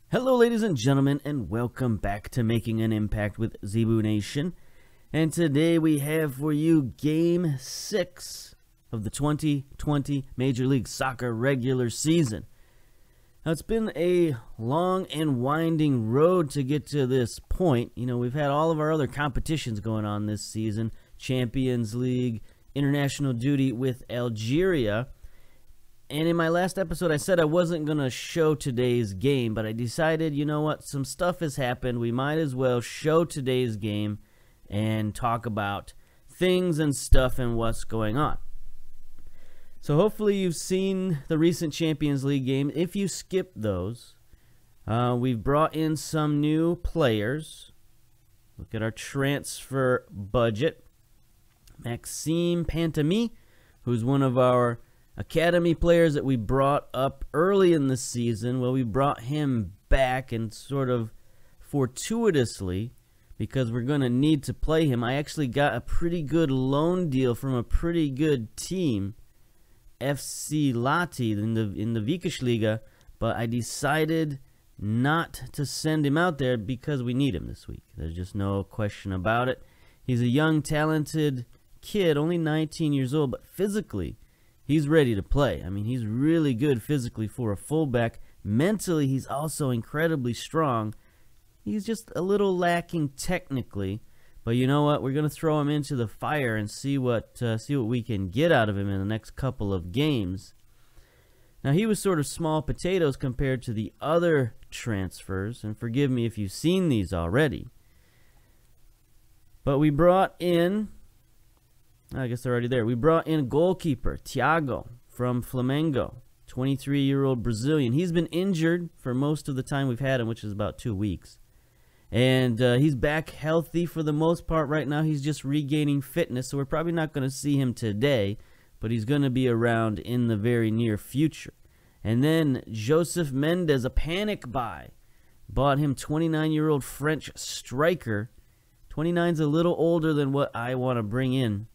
Hello ladies and gentlemen, and welcome back to Making an Impact with Zebu Nation. And today we have for you Game 6 of the 2020 Major League Soccer regular season. Now it's been a long and winding road to get to this point. You know, we've had all of our other competitions going on this season. Champions League, international duty with Algeria. And in my last episode, I said I wasn't going to show today's game, but I decided, you know what, some stuff has happened. We might as well show today's game and talk about things and stuff and what's going on. So hopefully you've seen the recent Champions League game. If you skipped those, we've brought in some new players. Look at our transfer budget. Maxime Pantamy, who's one of our academy players that we brought up early in the season. Well, we brought him back, and sort of fortuitously, because we're going to need to play him, I actually got a pretty good loan deal from a pretty good team, FC Lati, in the Vikasliga, but I decided not to send him out there because we need him this week. There's just no question about it. He's a young, talented kid, only 19 years old, but physically, he's ready to play. I mean, he's really good physically for a fullback. Mentally, he's also incredibly strong. He's just a little lacking technically. But you know what? We're going to throw him into the fire and see what we can get out of him in the next couple of games. Now, he was sort of small potatoes compared to the other transfers. And forgive me if you've seen these already. But we brought in, I guess they're already there. We brought in goalkeeper Thiago from Flamengo, 23-year-old Brazilian. He's been injured for most of the time we've had him, which is about 2 weeks. And he's back healthy for the most part right now. He's just regaining fitness, so we're probably not going to see him today, but he's going to be around in the very near future. And then Joseph Mendes, a panic buy. Bought him 29-year-old French striker. 29's a little older than what I want to bring in.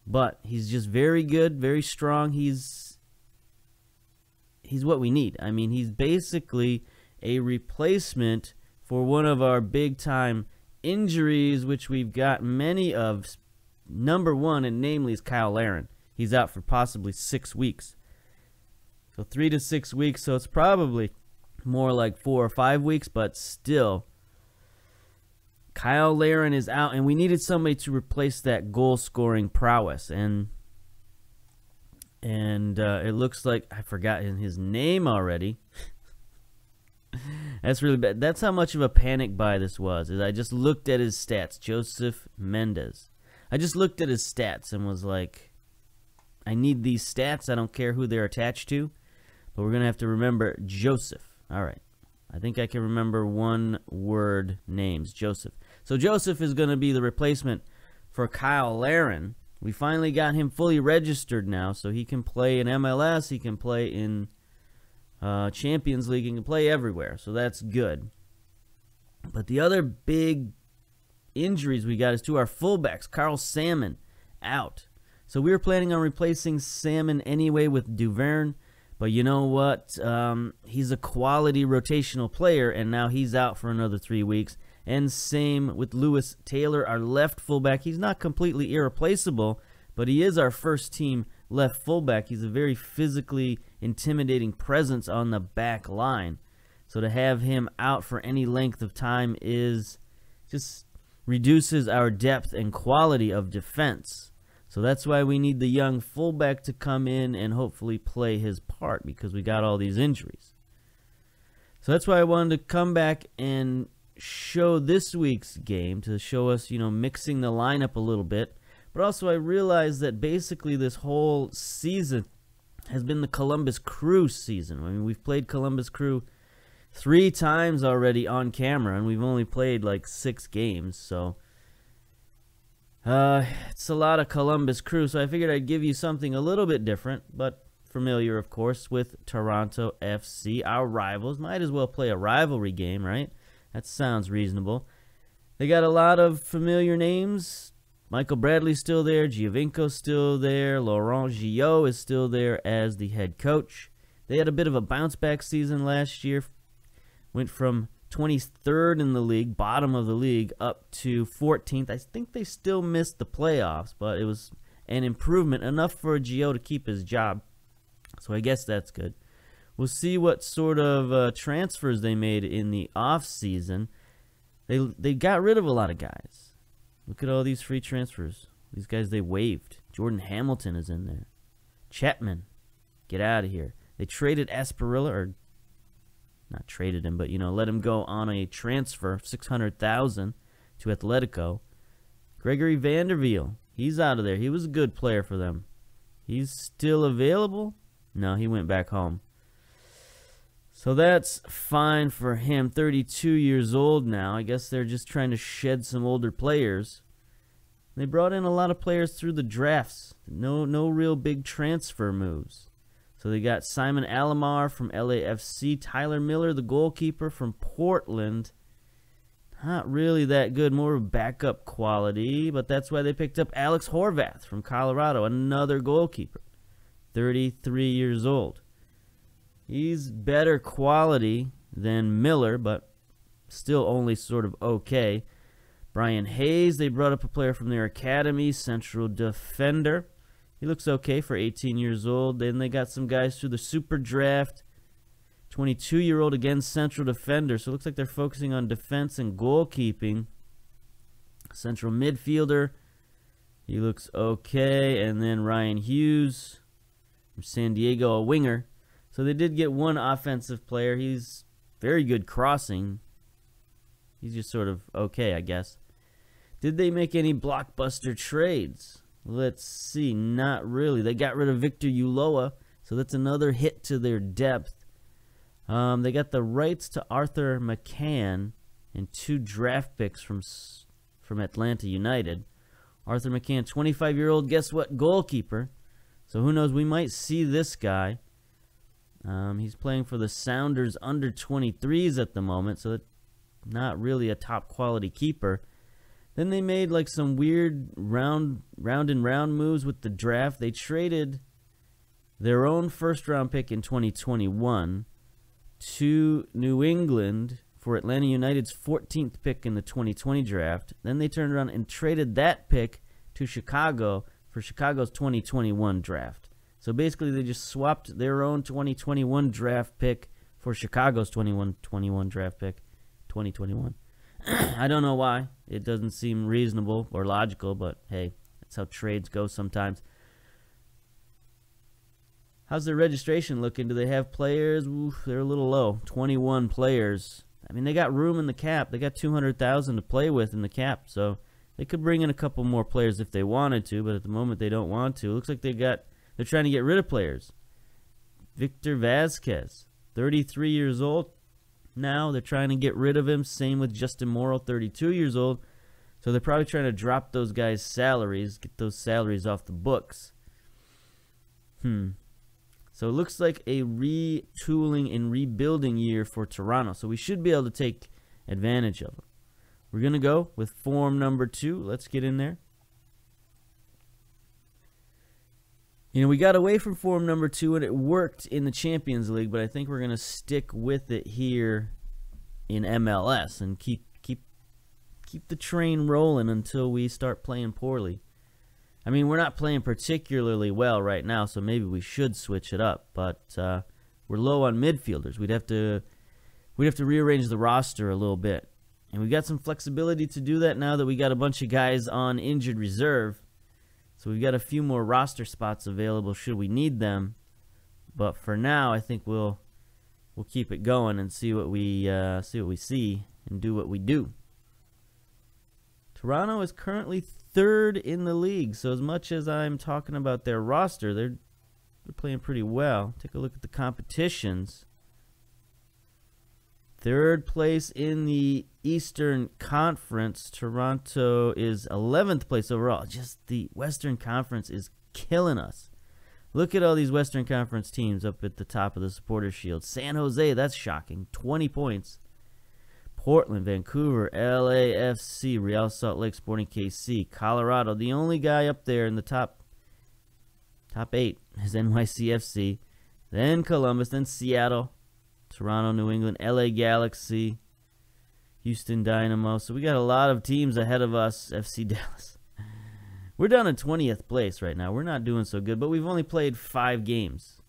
But he's just very good, very strong. He's what we need. I mean, he's basically a replacement for one of our big-time injuries, which we've got many of. Number one, and namely, is Kyle Larin. He's out for possibly 6 weeks. So 3 to 6 weeks, so it's probably more like 4 or 5 weeks, but still, Kyle Larin is out, and we needed somebody to replace that goal-scoring prowess. And it looks like I forgot his name already. That's really bad. That's how much of a panic buy this was. Is I just looked at his stats, Joseph Mendes. I just looked at his stats and was like, I need these stats. I don't care who they're attached to, but we're gonna have to remember Joseph. All right. I think I can remember one-word names, Joseph. So Joseph is going to be the replacement for Kyle Larin. We finally got him fully registered now, so he can play in MLS, he can play in Champions League, he can play everywhere, so that's good. But the other big injuries we got is to our fullbacks. Carl Salmon, out. So we were planning on replacing Salmon anyway with Duverne. But you know what? He's a quality rotational player, and now he's out for another 3 weeks. And same with Lewis Taylor, our left fullback. He's not completely irreplaceable, but he is our first-team left fullback. He's a very physically intimidating presence on the back line. So to have him out for any length of time is just reduces our depth and quality of defense. So that's why we need the young fullback to come in and hopefully play his part, because we got all these injuries. So that's why I wanted to come back and show this week's game to show us, you know, mixing the lineup a little bit. But also I realized that basically this whole season has been the Columbus Crew season. I mean, we've played Columbus Crew 3 times already on camera, and we've only played like 6 games, so it's a lot of Columbus Crew, so I figured I'd give you something a little bit different, but familiar, of course, with Toronto FC, our rivals. Might as well play a rivalry game, right? That sounds reasonable. They got a lot of familiar names. Michael Bradley's still there. Giovinco's still there. Laurent Gillot is still there as the head coach. They had a bit of a bounce-back season last year. Went from 23rd in the league, bottom of the league, up to 14th. I think they still missed the playoffs, but it was an improvement, enough for Gio to keep his job. So I guess that's good. We'll see what sort of transfers they made in the offseason. They got rid of a lot of guys. Look at all these free transfers. These guys they waived. Jordan Hamilton is in there. Chapman, get out of here. They traded Asparilla, or not traded him, but, let him go on a transfer of $600,000 to Atletico. Gregory Vanderveel, he's out of there. He was a good player for them. He's still available? No, he went back home. So that's fine for him. 32 years old now. I guess they're just trying to shed some older players. They brought in a lot of players through the drafts. No real big transfer moves. So they got Simon Alomar from LAFC, Tyler Miller, the goalkeeper from Portland. Not really that good, more of backup quality, but that's why they picked up Alex Horvath from Colorado, another goalkeeper, 33 years old. He's better quality than Miller, but still only sort of okay. Brian Hayes, they brought up a player from their academy, central defender. He looks okay for 18 years old. Then they got some guys through the super draft. 22-year-old, again, central defender. So it looks like they're focusing on defense and goalkeeping. Central midfielder. He looks okay. And then Ryan Hughes from San Diego, a winger. So they did get one offensive player. He's very good crossing. He's just sort of okay, I guess. Did they make any blockbuster trades? Let's see. Not really. They got rid of Victor Ulloa, so that's another hit to their depth. They got the rights to Arthur McCann and 2 draft picks from Atlanta United. Arthur McCann, 25-year-old, guess what, goalkeeper. So who knows, we might see this guy. He's playing for the Sounders under 23s at the moment, so not really a top quality keeper. Then they made like some weird round and round moves with the draft. They traded their own first-round pick in 2021 to New England for Atlanta United's 14th pick in the 2020 draft. Then they turned around and traded that pick to Chicago for Chicago's 2021 draft. So basically they just swapped their own 2021 draft pick for Chicago's 2021 draft pick. 2021. I don't know why. It doesn't seem reasonable or logical, but hey, that's how trades go sometimes. How's their registration looking? Do they have players? Oof, they're a little low. 21 players. I mean, they got room in the cap. They got $200,000 to play with in the cap, so they could bring in a couple more players if they wanted to, but at the moment they don't want to. It looks like they're trying to get rid of players. Victor Vasquez, 33 years old. Now they're trying to get rid of him. Same with Justin Morrow, 32 years old. So they're probably trying to drop those guys' salaries, get those salaries off the books. So it looks like a retooling and rebuilding year for Toronto. So we should be able to take advantage of them. We're going to go with form number 2. Let's get in there. We got away from form number 2, and it worked in the Champions League, but I think we're going to stick with it here in MLS and keep the train rolling until we start playing poorly. I mean, we're not playing particularly well right now, so maybe we should switch it up, but we're low on midfielders. We'd have to rearrange the roster a little bit, and we got some flexibility to do that now that we got a bunch of guys on injured reserve. So we've got a few more roster spots available should we need them. But for now, I think we'll keep it going and see what we see and do what we do. Toronto is currently 3rd in the league. So as much as I'm talking about their roster, they're playing pretty well. Take a look at the competitions. 3rd place in the Eastern Conference. Toronto is 11th place overall. Just the Western Conference is killing us. Look at all these Western Conference teams up at the top of the Supporters Shield. San Jose, that's shocking. 20 points. Portland, Vancouver, LAFC, Real Salt Lake, Sporting KC, Colorado. The only guy up there in the top 8 is NYCFC. Then Columbus, then Seattle. Toronto, New England, LA Galaxy, Houston Dynamo. So we got a lot of teams ahead of us. FC Dallas. We're down in 20th place right now. We're not doing so good, but we've only played 5 games.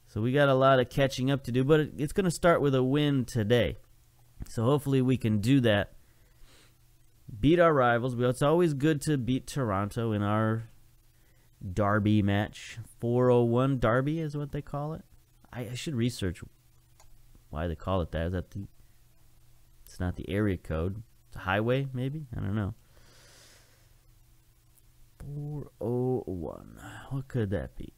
So we got a lot of catching up to do, but it's going to start with a win today. So hopefully we can do that. Beat our rivals. It's always good to beat Toronto in our derby match. 401 derby is what they call it. I should research why they call it that. Is that it's not the area code. It's a highway, maybe? I don't know. 401. What could that be?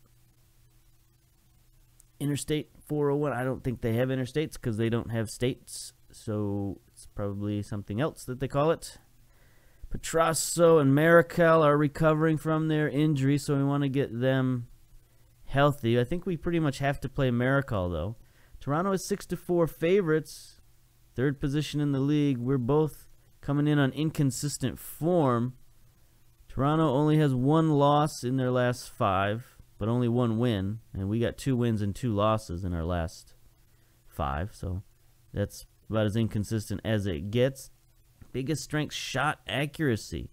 Interstate 401. I don't think they have interstates because they don't have states. So it's probably something else that they call it. Petrasso and Marical are recovering from their injury, so we want to get them healthy. I think we pretty much have to play Marical, though. Toronto is 6-4 favorites. 3rd position in the league. We're both coming in on inconsistent form. Toronto only has 1 loss in their last 5, but only 1 win. And we got 2 wins and 2 losses in our last 5. So that's about as inconsistent as it gets. Biggest strength, shot accuracy.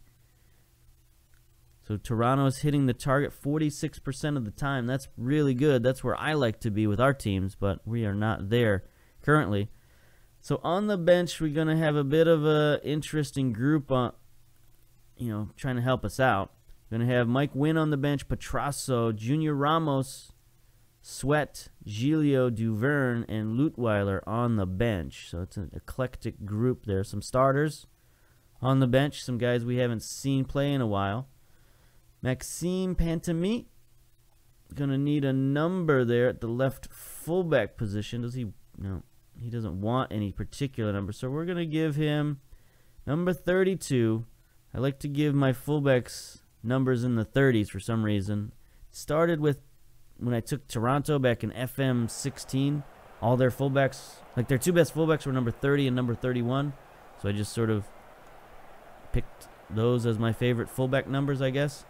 So Toronto is hitting the target 46% of the time. That's really good. That's where I like to be with our teams, but we are not there currently. So on the bench, we're going to have a bit of a interesting group on, trying to help us out. We're going to have Mike Wynn on the bench, Petrasso, Junior Ramos, Sweat, Gilio, Duverne, and Lutweiler on the bench. So it's an eclectic group there. Some starters on the bench, some guys we haven't seen play in a while. Maxime Pantami, going to need a number there at the left fullback position. Does he? No, he doesn't want any particular number. So we're going to give him number 32. I like to give my fullbacks numbers in the 30s for some reason. Started with when I took Toronto back in FM 16, all their fullbacks, like their 2 best fullbacks were number 30 and number 31. So I just sort of picked those as my favorite fullback numbers, I guess.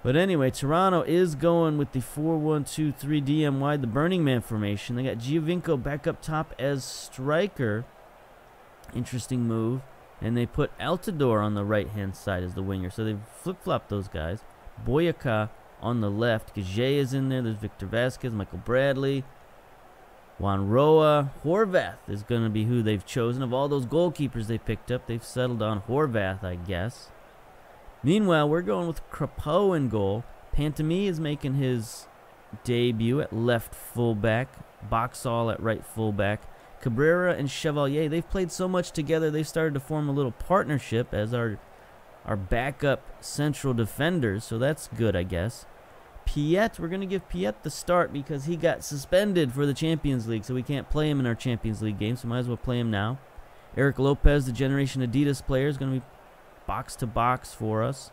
But anyway, Toronto is going with the 4-1-2-3 DM wide, the Burning Man formation. They got Giovinco back up top as striker. Interesting move. And they put Altidore on the right-hand side as the winger. So they've flip-flopped those guys. Boyaka on the left. Gage is in there. There's Victor Vasquez, Michael Bradley, Juan Roa. Horvath is going to be who they've chosen. Of all those goalkeepers they picked up, they've settled on Horvath, I guess. Meanwhile, we're going with Crapeau in goal. Pantami is making his debut at left fullback. Boxall at right fullback. Cabrera and Chevalier, they've played so much together, they've started to form a little partnership as our backup central defenders, so that's good, I guess. Piet, we're going to give Piet the start because he got suspended for the Champions League, so we can't play him in our Champions League game, so might as well play him now. Eric Lopez, the Generation Adidas player, is going to be box-to-box for us.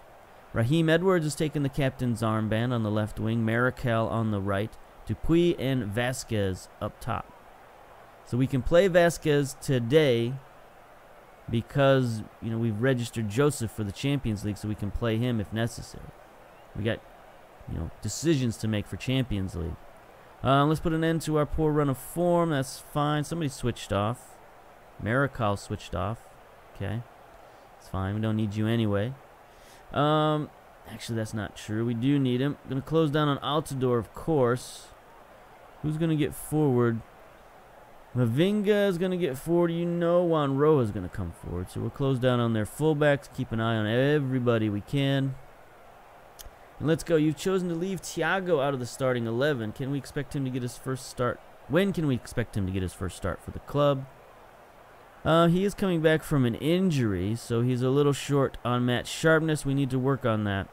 Raheem Edwards is taking the captain's armband on the left wing, Marical on the right, Dupuis and Vasquez up top. So we can play Vasquez today because, we've registered Joseph for the Champions League, so we can play him if necessary. We got, decisions to make for Champions League. Let's put an end to our poor run of form. That's fine. Somebody switched off. Marical switched off. Okay. It's fine. We don't need you anyway. Actually, that's not true. We do need him. Going to close down on Altidore, of course. Who's going to get forward? Mavinga is going to get forward. Juan Roa is going to come forward. So we'll close down on their fullbacks. Keep an eye on everybody we can. And let's go. You've chosen to leave Thiago out of the starting 11. Can we expect him to get his first start? When can we expect him to get his first start for the club? He is coming back from an injury, so he's a little short on match sharpness. We need to work on that.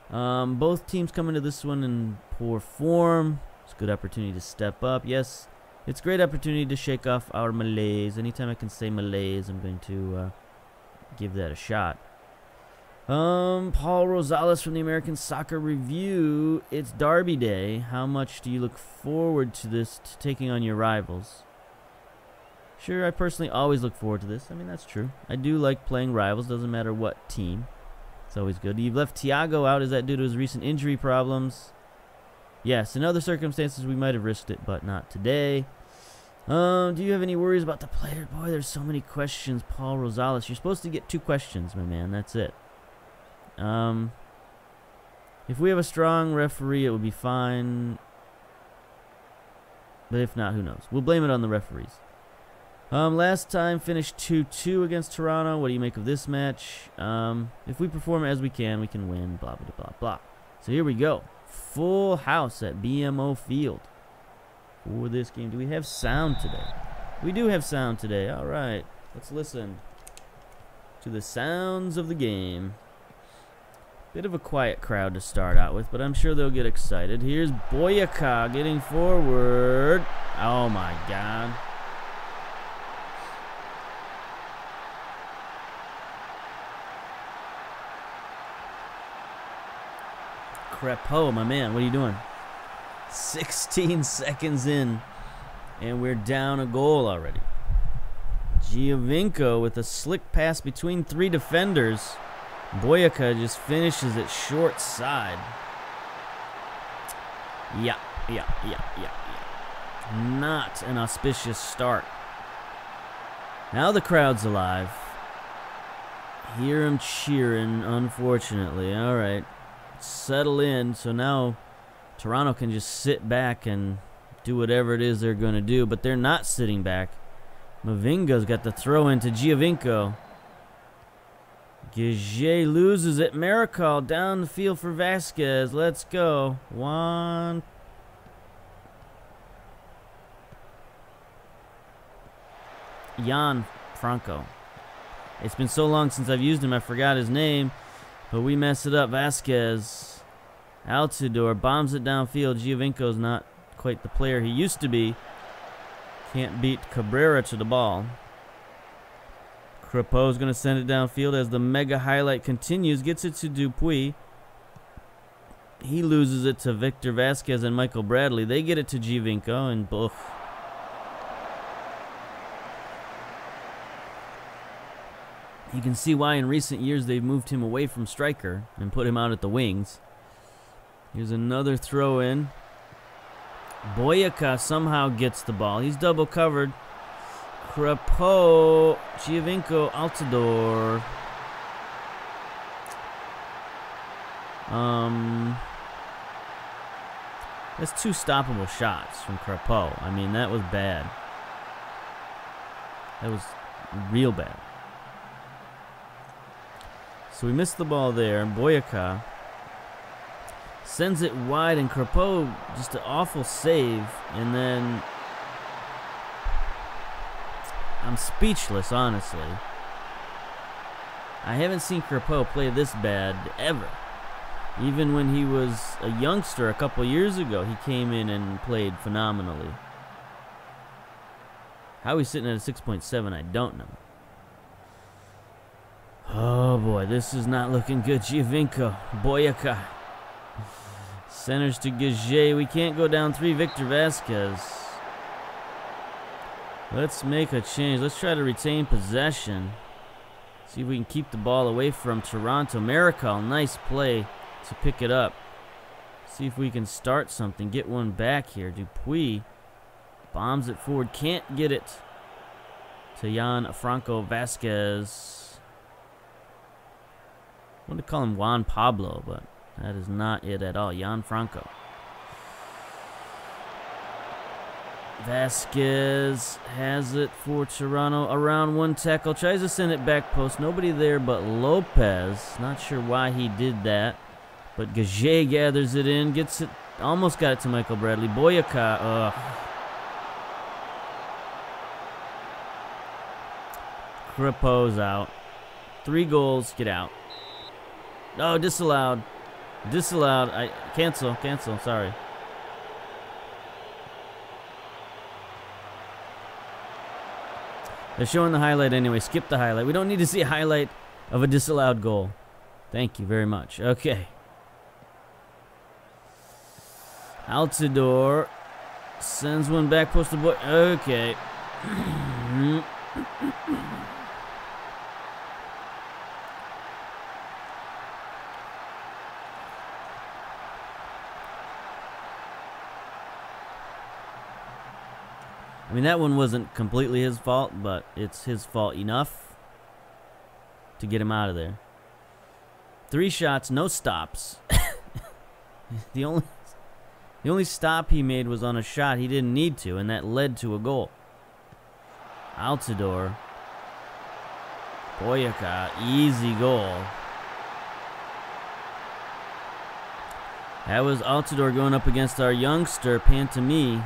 Both teams come into this one in poor form. It's a good opportunity to step up. Yes, it's a great opportunity to shake off our malaise. Anytime I can say malaise, I'm going to give that a shot. Paul Rosales from the American Soccer Review. It's Derby Day. How much do you look forward to this, to taking on your rivals? Sure, I personally always look forward to this. I mean, that's true. I do like playing rivals. Doesn't matter what team. It's always good. You've left Thiago out. Is that due to his recent injury problems? Yes, in other circumstances we might have risked it, but not today. Do you have any worries about the player? Boy, there's so many questions. Paul Rosales, you're supposed to get 2 questions, my man. That's it. If we have a strong referee, it would be fine. But if not, who knows? We'll blame it on the referees. Last time finished 2-2 against Toronto. What do you make of this match? If we perform as we can win. Blah, blah, blah, blah. So here we go. Full house at BMO Field for this game. Do we have sound today? We do have sound today. All right. Let's listen to the sounds of the game. Bit of a quiet crowd to start out with, but I'm sure they'll get excited. Here's Boyaka getting forward. Oh, my God. Crepeau, my man, what are you doing? 16 seconds in, and we're down a goal already. Giovinco with a slick pass between 3 defenders. Boyaka just finishes it short side. Yeah. Not an auspicious start. Now the crowd's alive. Hear him cheering, unfortunately. All right. Settle in. So now Toronto can just sit back and do whatever it is they're going to do. But they're not sitting back. Mavinga's got the throw into Giovinco. Gage loses it. Maricol down the field for Vasquez. Let's go. Juan. Jan Franco. It's been so long since I've used him, I forgot his name. But we mess it up. Vasquez. Altidore bombs it downfield. Giovinco's not quite the player he used to be. Can't beat Cabrera to the ball. Crepeau's going to send it downfield as the mega highlight continues. Gets it to Dupuis. He loses it to Victor Vasquez and Michael Bradley. They get it to Giovinco and both. You can see why in recent years they've moved him away from striker and put him out at the wings. Here's another throw in. Boyaka somehow gets the ball. He's double covered. Crepeau, Giovinco, Altidore. That's 2 stoppable shots from Crepeau. I mean, that was bad. That was real bad. So we missed the ball there. Boyaka sends it wide, and Crepeau just an awful save. And then I'm speechless, honestly. I haven't seen Crepeau play this bad ever. Even when he was a youngster a couple years ago, he came in and played phenomenally. How he's sitting at a 6.7, I don't know. Oh boy, this is not looking good. Giovinco, Boyaka. Centers to Gage. We can't go down 3. Victor Vasquez. Let's make a change. Let's try to retain possession. See if we can keep the ball away from Toronto. Maricol, nice play to pick it up. See if we can start something. Get one back here. Dupuis bombs it forward. Can't get it to Jan Franco Vasquez. I want to call him Juan Pablo, but that is not it at all. Jan Franco. Vasquez has it for Toronto. Around 1 tackle. Tries to send it back post. Nobody there but Lopez. Not sure why he did that. But Gage gathers it in. Gets it. Almost got it to Michael Bradley. Boyaka. Ugh. Crepeau's out. 3 goals. Get out. Oh, disallowed. Disallowed. Cancel. Sorry. They're showing the highlight anyway. Skip the highlight. We don't need to see a highlight of a disallowed goal. Thank you very much. Okay. Altidore sends one back post to boy. Okay. I mean, that one wasn't completely his fault, but it's his fault enough to get him out of there. 3 shots, no stops. The only stop he made was on a shot he didn't need to, and that led to a goal. Altidore. Boyaka, easy goal. That was Altidore going up against our youngster, Pantami.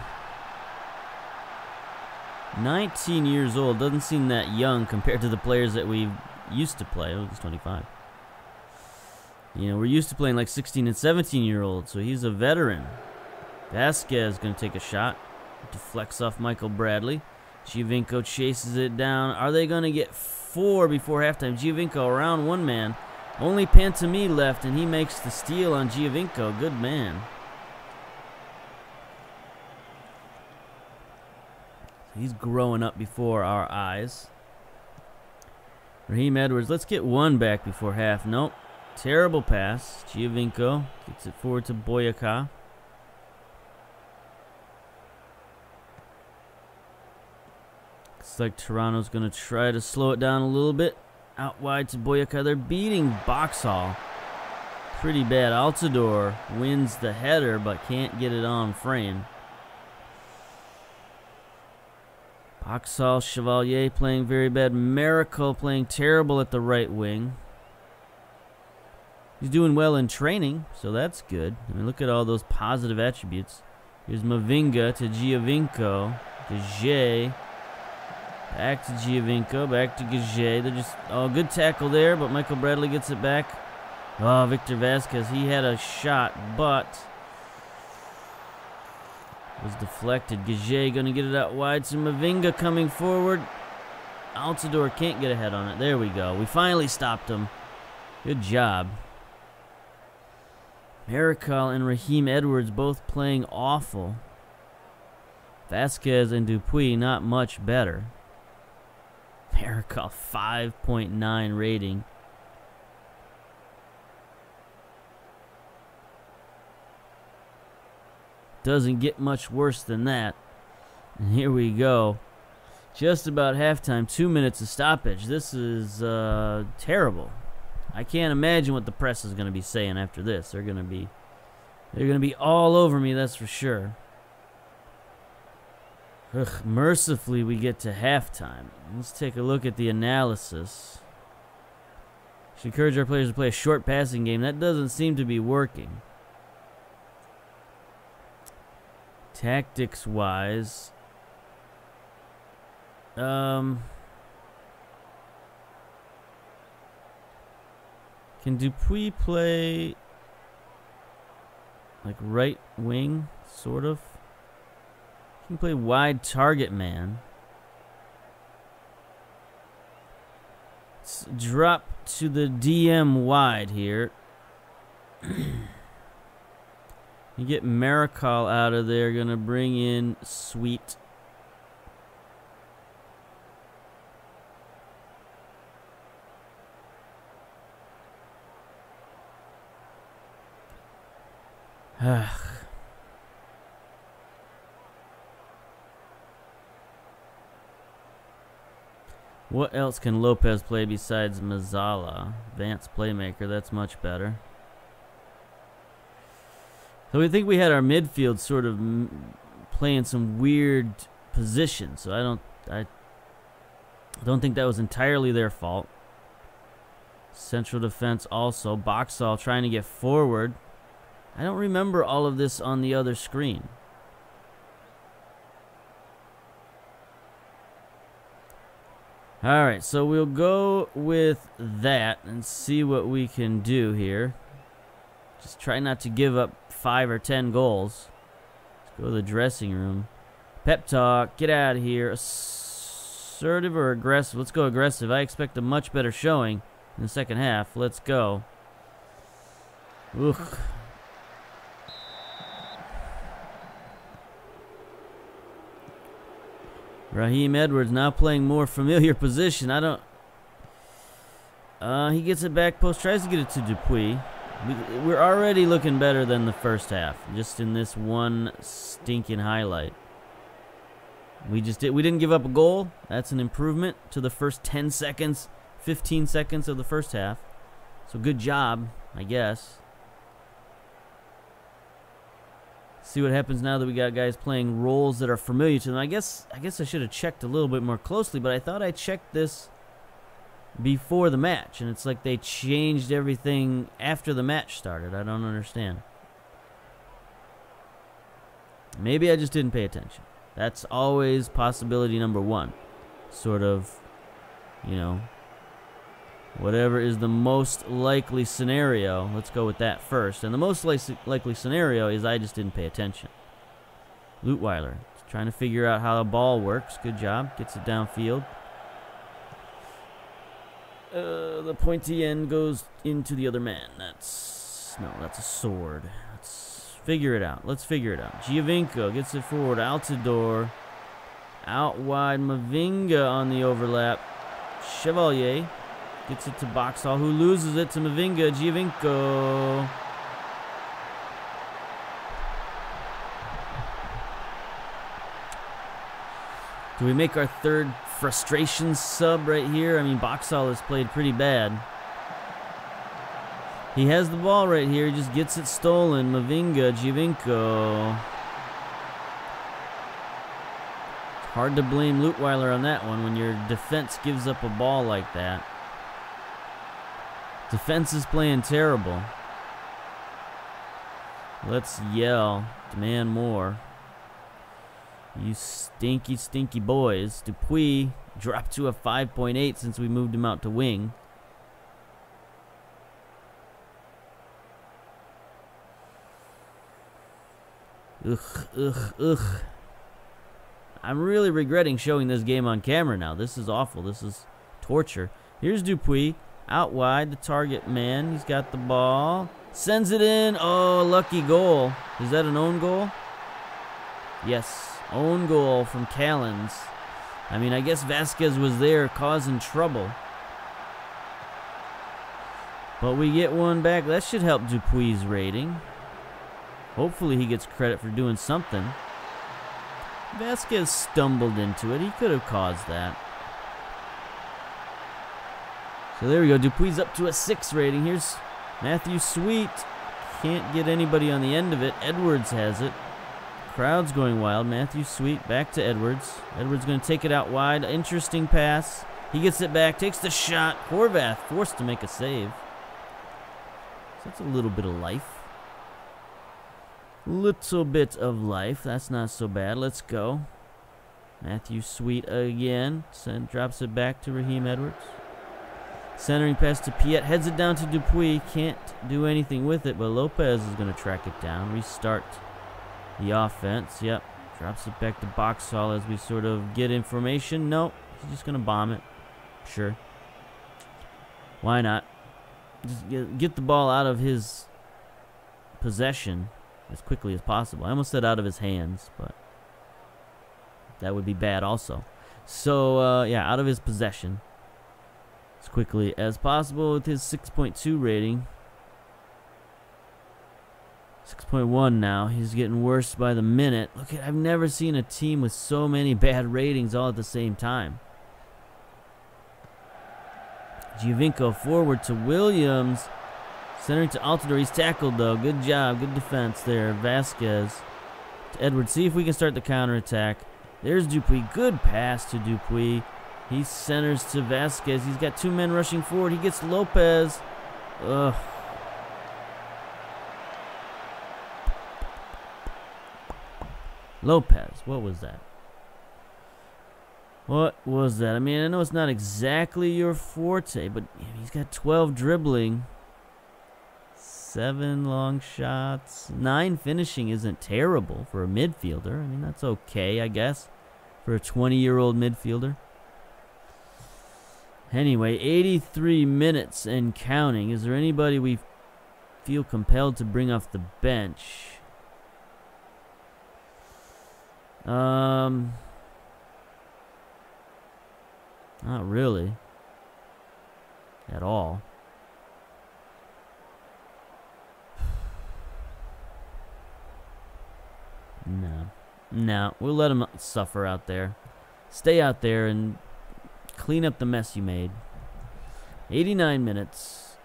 19 years old, doesn't seem that young compared to the players that we used to play. Oh, he's 25. You know, we're used to playing like 16 and 17-year-olds, so he's a veteran. Vasquez going to take a shot. Deflects off Michael Bradley. Giovinco chases it down. Are they going to get 4 before halftime? Giovinco around one man. Only Pantami left, and he makes the steal on Giovinco. Good man. He's growing up before our eyes. Raheem Edwards, let's get 1 back before half. Nope. Terrible pass. Giovinco gets it forward to Boyaka. Looks like Toronto's going to try to slow it down a little bit. Out wide to Boyaka. They're beating Boxhall pretty bad. Altidore wins the header but can't get it on frame. Boxhall, Chevalier playing very bad. Miracle playing terrible at the right wing. He's doing well in training, so that's good. I mean, look at all those positive attributes. Here's Mavinga to Giovinco. Gage. Back to Giovinco. Back to Gage. They're just... Oh, good tackle there, but Michael Bradley gets it back. Oh, Victor Vasquez. He had a shot, but... was deflected. Gage going to get it out wide. So Mavinga coming forward. Altidore can't get a head on it. There we go. We finally stopped him. Good job. Miracle and Raheem Edwards both playing awful. Vasquez and Dupuis not much better. Miracle 5.9 rating. Doesn't get much worse than that. And here we go. Just about halftime. 2 minutes of stoppage. This is terrible. I can't imagine what the press is going to be saying after this. They're going to be all over me, that's for sure. Ugh, mercifully, we get to halftime. Let's take a look at the analysis. Should encourage our players to play a short passing game. That doesn't seem to be working. Tactics-wise, can Dupuis play like right wing, sort of? He can play wide target man. Let's drop to the DM wide here. You get Miracle out of there. Gonna bring in Sweet. What else can Lopez play besides Mazzala? Advanced playmaker, that's much better. So we think we had our midfield sort of playing some weird positions. So I don't think that was entirely their fault. Central defense also. Boxall trying to get forward. I don't remember all of this on the other screen. Alright, so we'll go with that and see what we can do here. Just try not to give up 5 or 10 goals. Let's go to the dressing room. Pep talk. Get out of here. Assertive or aggressive? Let's go aggressive. I expect a much better showing in the second half. Let's go. Ugh. Raheem Edwards now playing more familiar position. I don't... he gets it back post. Tries to get it to Dupuis. We're already looking better than the first half. Just in this one stinking highlight. We didn't give up a goal. That's an improvement to the first 10 seconds, 15 seconds of the first half. So good job, I guess. See what happens now that we got guys playing roles that are familiar to them. I guess I should have checked a little bit more closely, but I thought I checked this before the match, and it's like they changed everything after the match started. I don't understand. Maybe I just didn't pay attention. That's always possibility number one. Sort of, you know, whatever is the most likely scenario, let's go with that first. And the most likely scenario is I just didn't pay attention. Leutwiler trying to figure out how the ball works. Good job. Gets it downfield. The pointy end goes into the other man. That's a sword. Figure it out. Let's figure it out. Giovinco gets it forward. Altidore. Out wide. Mavinga on the overlap. Chevalier gets it to Boxall, who loses it to Mavinga. Giovinco. Do we make our third frustration sub right here? I mean, Boxall has played pretty bad. He has the ball right here. He just gets it stolen. Mavinga, Giovinco. It's hard to blame Leutwiler on that one when your defense gives up a ball like that. Defense is playing terrible. Let's yell. Demand more. You stinky, stinky boys. Dupuis dropped to a 5.8 since we moved him out to wing. Ugh. I'm really regretting showing this game on camera now. This is awful. This is torture. Here's Dupuis. Out wide, the target man. He's got the ball. Sends it in. Oh, lucky goal. Is that an own goal? Yes. Own goal from Callens. I mean, I guess Vasquez was there causing trouble. But we get one back. That should help Dupuis' rating. Hopefully he gets credit for doing something. Vasquez stumbled into it. He could have caused that. So there we go. Dupuis up to a 6 rating. Here's Matthew Sweet. Can't get anybody on the end of it. Edwards has it. Crowd's going wild. Matthew Sweet back to Edwards. Edwards going to take it out wide. Interesting pass. He gets it back. Takes the shot. Horvath forced to make a save. So that's a little bit of life. Little bit of life. That's not so bad. Let's go. Matthew Sweet again. Drops it back to Raheem Edwards. Centering pass to Piet. Heads it down to Dupuis. Can't do anything with it, but Lopez is going to track it down. Restart the offense. Yep. Drops it back to Boxall as we sort of get information. No. He's just going to bomb it. Sure. Why not? Just get the ball out of his possession as quickly as possible. I almost said out of his hands, but that would be bad also. So, yeah, out of his possession as quickly as possible with his 6.2 rating. 6.1 now. He's getting worse by the minute. Look, I've never seen a team with so many bad ratings all at the same time. Giovinco forward to Williams. Centering to Altidore. He's tackled, though. Good job. Good defense there. Vasquez to Edwards. See if we can start the counterattack. There's Dupuis. Good pass to Dupuis. He centers to Vasquez. He's got 2 men rushing forward. He gets Lopez. Ugh. Lopez. What was that? What was that? I mean, I know it's not exactly your forte, but he's got 12 dribbling. 7 long shots. 9 finishing isn't terrible for a midfielder. I mean, that's okay, I guess, for a 20-year-old midfielder. Anyway, 83 minutes and counting. Is there anybody we feel compelled to bring off the bench? Not really. At all. No. No, we'll let him suffer out there. Stay out there and clean up the mess you made. 89 minutes.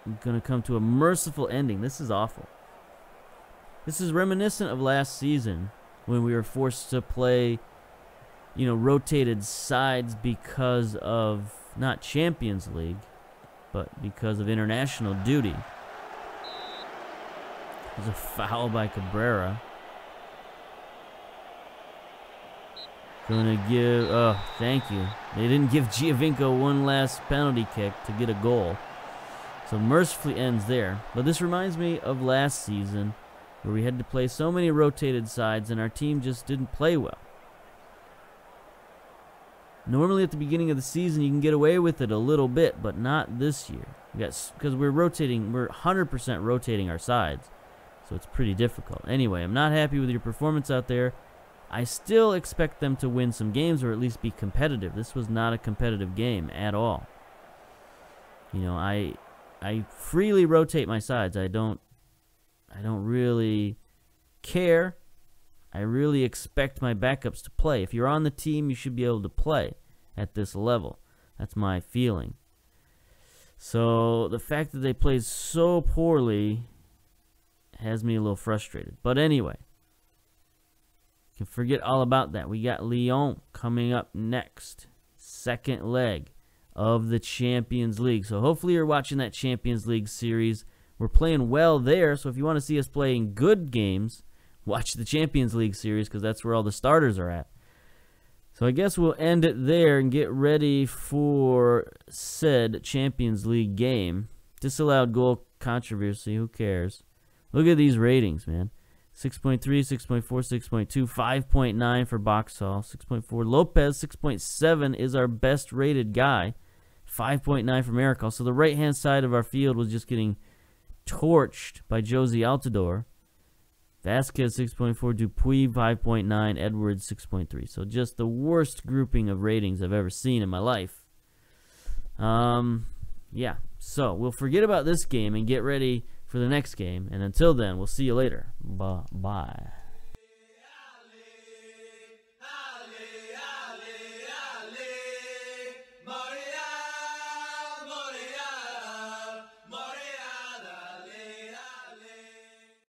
I'm going to come to a merciful ending. This is awful. This is reminiscent of last season when we were forced to play, you know, rotated sides because of not Champions League, but because of international duty. There's a foul by Cabrera. Gonna give, oh, thank you. They didn't give Giovinco one last penalty kick to get a goal. So mercifully ends there. But this reminds me of last season where we had to play so many rotated sides and our team just didn't play well. Normally at the beginning of the season you can get away with it a little bit, but not this year. Because we're rotating, we're 100% rotating our sides. So it's pretty difficult. Anyway, I'm not happy with your performance out there. I still expect them to win some games or at least be competitive. This was not a competitive game at all. You know, I freely rotate my sides. I don't really care. I really expect my backups to play. If you're on the team, you should be able to play at this level. That's my feeling. So the fact that they played so poorly has me a little frustrated. But anyway, you can forget all about that. We got Lyon coming up next. Second leg of the Champions League. So hopefully you're watching that Champions League series. We're playing well there, so if you want to see us playing good games, watch the Champions League series because that's where all the starters are at. So I guess we'll end it there and get ready for said Champions League game. Disallowed goal controversy, who cares? Look at these ratings, man. 6.3, 6.4, 6.2, 5.9 for Boxall, 6.4. Lopez, 6.7 is our best rated guy. 5.9 for Maricol. So the right-hand side of our field was just getting torched by Josie Altidore. Vasquez 6.4, Dupuis 5.9, Edwards 6.3. So just the worst grouping of ratings I've ever seen in my life. Yeah, so we'll forget about this game and get ready for the next game. And until then, we'll see you later. Bye.